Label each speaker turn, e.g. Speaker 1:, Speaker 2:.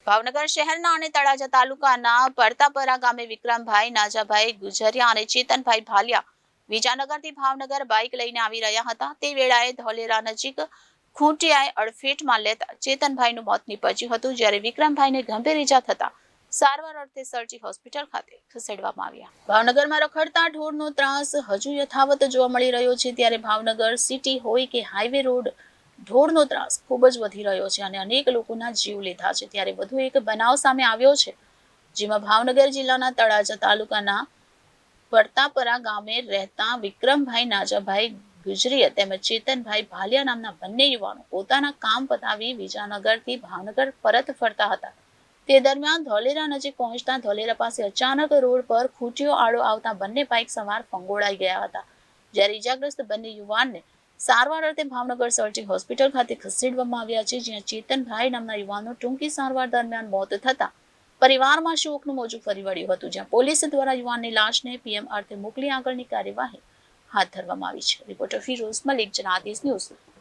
Speaker 1: ભાવનગર શહેરના અને તળાજા તાલુકાના પરતાપરા ગામે વિક્રમભાઈ નાજાભાઈ ગુજરિયા અને ચેતનભાઈ ભાલિયા વિજાનગરથી ભાવનગર બાઇક લઈને આવી રહ્યા હતા. તે વેળાએ ધોલેરા નજીક ખૂંટિયાએ અડફેટમાં લેતા ચેતનભાઈનું મોત નીપજ્યું હતું, જ્યારે વિક્રમભાઈને ગંભીર ઈજા થતા સારવાર અર્થે સરજી હોસ્પિટલ ખાતે ખસેડવામાં આવ્યા. ભાવનગરમાં રખડતા ઢોરનો ત્રાસ હજુ યથાવત જોવા મળી રહ્યો છે, ત્યારે ભાવનગર સિટી હોય કે હાઈવે રોડ, ઢોરનો ત્રાસ ખૂબ જ વધી રહ્યો છે અને અનેક લોકોના જીવ લીધા છે. ત્યારે વધુ એક બનાવ સામે આવ્યો છે, જેમાં ભાવનગર જિલ્લાના તળાજા તાલુકાના પરતાપરા ગામે રહેતા વિક્રમભાઈ નાજાભાઈ ગુજરીયા તેમજ ચેતનભાઈ ભાલિયા નામના બંને યુવાનો પોતાના કામ પતાવી વિજાનગરથી ભાવનગર પરત ફરતા હતા. તે દરમિયાન ધોલેરા નજીક પહોંચતા ધોલેરા પાસે અચાનક રોડ પર ખૂંટીઓ આડો આવતા બંને બાઇક સવાર ફંગોળાઈ ગયા હતા, જ્યારે ઈજાગ્રસ્ત બંને યુવાનને સારવાર અર્થે ભાવનગર સરજી હોસ્પિટલ ખાતે ખસેડવામાં આવ્યા છે, જ્યાં ચેતનભાઈ નામના યુવાનનું ટૂંકી સારવાર દરમિયાન મોત થતા પરિવારમાં શોકનું મોજું ફરી વળ્યું હતું, જ્યાં પોલીસ દ્વારા યુવાનની લાશને પીએમ અર્થે મોકલી આગળની કાર્યવાહી હાથ ધરવામાં આવી છે. Reporter Firoz Malik, Janadesh news.